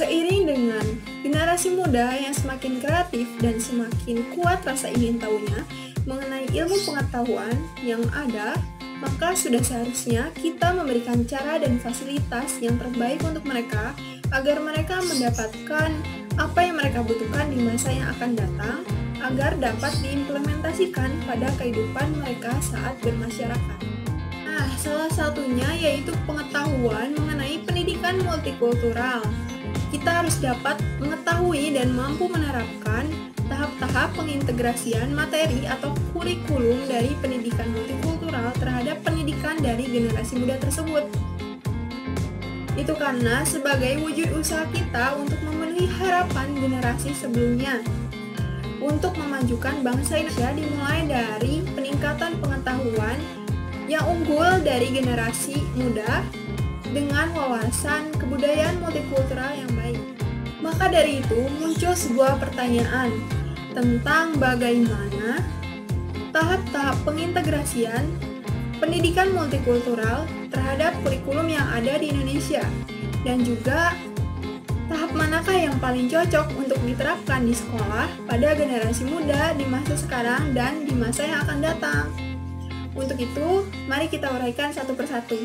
Seiring dengan generasi muda yang semakin kreatif dan semakin kuat rasa ingin tahunya mengenai ilmu pengetahuan yang ada, maka sudah seharusnya kita memberikan cara dan fasilitas yang terbaik untuk mereka agar mereka mendapatkan apa yang mereka butuhkan di masa yang akan datang agar dapat diimplementasikan pada kehidupan mereka saat bermasyarakat. Nah, salah satunya yaitu pengetahuan mengenai pendidikan multikultural. Kita harus dapat mengetahui dan mampu menerapkan tahap-tahap pengintegrasian materi atau kurikulum dari pendidikan multikultural terhadap pendidikan dari generasi muda tersebut. Itu karena sebagai wujud usaha kita untuk memenuhi harapan generasi sebelumnya. Untuk memajukan bangsa Indonesia dimulai dari peningkatan pengetahuan yang unggul dari generasi muda dengan wawasan kebudayaan multikultural yang baik. Maka dari itu muncul sebuah pertanyaan tentang bagaimana tahap-tahap pengintegrasian pendidikan multikultural terhadap kurikulum yang ada di Indonesia, dan juga tahap manakah yang paling cocok untuk diterapkan di sekolah pada generasi muda di masa sekarang dan di masa yang akan datang. Untuk itu, mari kita uraikan satu persatu.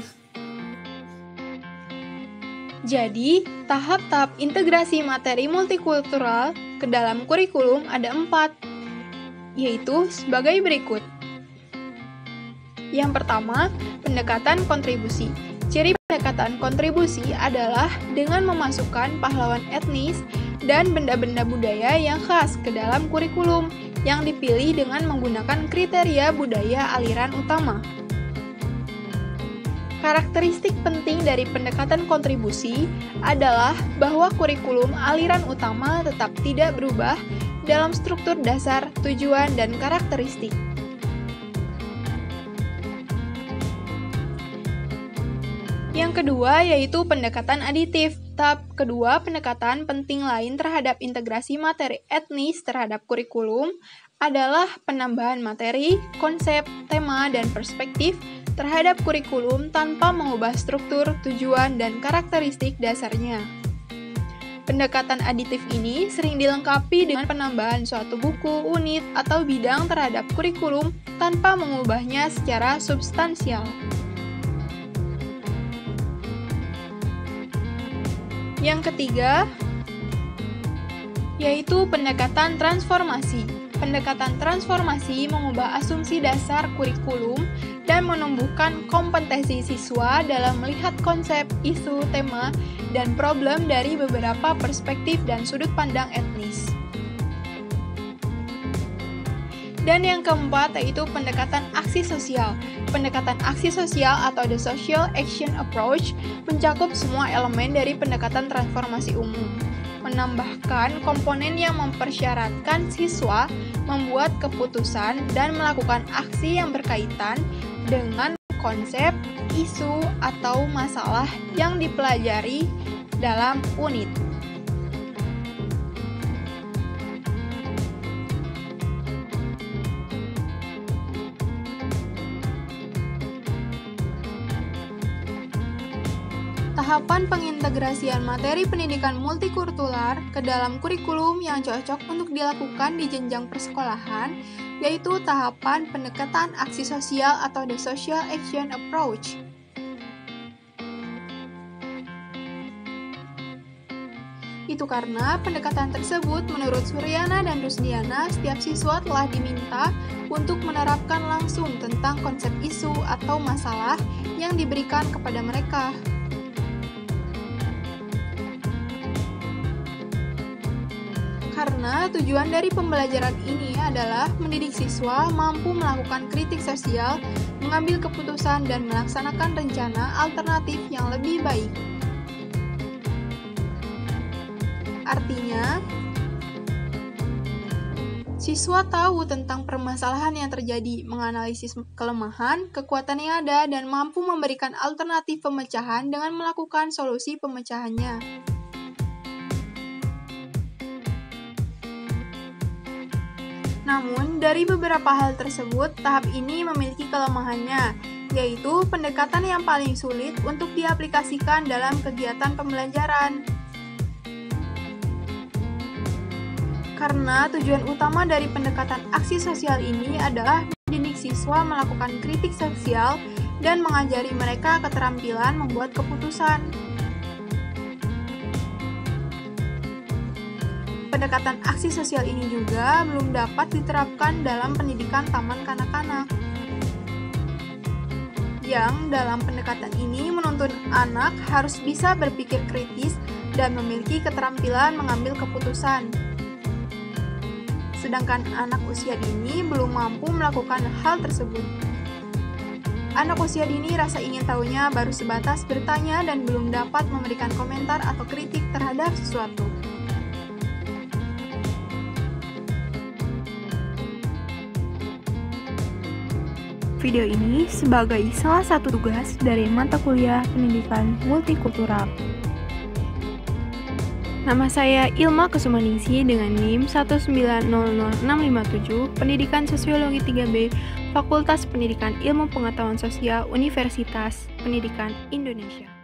Jadi, tahap-tahap integrasi materi multikultural ke dalam kurikulum ada 4, yaitu sebagai berikut. Yang pertama, pendekatan kontribusi. Ciri pendekatan kontribusi adalah dengan memasukkan pahlawan etnis dan benda-benda budaya yang khas ke dalam kurikulum yang dipilih dengan menggunakan kriteria budaya aliran utama. Karakteristik penting dari pendekatan kontribusi adalah bahwa kurikulum aliran utama tetap tidak berubah dalam struktur dasar, tujuan, dan karakteristik. Yang kedua yaitu pendekatan aditif. Tahap kedua pendekatan penting lain terhadap integrasi materi etnis terhadap kurikulum adalah penambahan materi, konsep, tema, dan perspektif terhadap kurikulum tanpa mengubah struktur, tujuan, dan karakteristik dasarnya. Pendekatan aditif ini sering dilengkapi dengan penambahan suatu buku, unit, atau bidang terhadap kurikulum tanpa mengubahnya secara substansial. Yang ketiga, yaitu pendekatan transformasi. Pendekatan transformasi mengubah asumsi dasar kurikulum dan menumbuhkan kompetensi siswa dalam melihat konsep, isu, tema, dan problem dari beberapa perspektif dan sudut pandang etnis. Dan yang keempat yaitu pendekatan aksi sosial. Pendekatan aksi sosial atau the social action approach mencakup semua elemen dari pendekatan transformasi umum, menambahkan komponen yang mempersyaratkan siswa membuat keputusan dan melakukan aksi yang berkaitan dengan konsep, isu, atau masalah yang dipelajari dalam unit. Tahapan pengintegrasian materi pendidikan multikultural ke dalam kurikulum yang cocok untuk dilakukan di jenjang persekolahan, yaitu tahapan pendekatan aksi sosial atau the social action approach. Itu karena pendekatan tersebut menurut Suryana dan Rusdiana, setiap siswa telah diminta untuk menerapkan langsung tentang konsep isu atau masalah yang diberikan kepada mereka. Karena tujuan dari pembelajaran ini adalah mendidik siswa mampu melakukan kritik sosial, mengambil keputusan, dan melaksanakan rencana alternatif yang lebih baik. Artinya, siswa tahu tentang permasalahan yang terjadi, menganalisis kelemahan, kekuatan yang ada, dan mampu memberikan alternatif pemecahan dengan melakukan solusi pemecahannya. Namun, dari beberapa hal tersebut, tahap ini memiliki kelemahannya, yaitu pendekatan yang paling sulit untuk diaplikasikan dalam kegiatan pembelajaran. Karena tujuan utama dari pendekatan aksi sosial ini adalah mendidik siswa melakukan kritik sosial dan mengajari mereka keterampilan membuat keputusan. Pendekatan aksi sosial ini juga belum dapat diterapkan dalam pendidikan taman kanak-kanak, yang dalam pendekatan ini menuntun anak harus bisa berpikir kritis dan memiliki keterampilan mengambil keputusan. Sedangkan anak usia dini belum mampu melakukan hal tersebut. Anak usia dini rasa ingin tahunya baru sebatas bertanya dan belum dapat memberikan komentar atau kritik terhadap sesuatu. Video ini sebagai salah satu tugas dari mata kuliah Pendidikan Multikultural. Nama saya Ilma Kusumaningsi dengan NIM 1900657, Pendidikan Sosiologi 3B, Fakultas Pendidikan Ilmu Pengetahuan Sosial, Universitas Pendidikan Indonesia.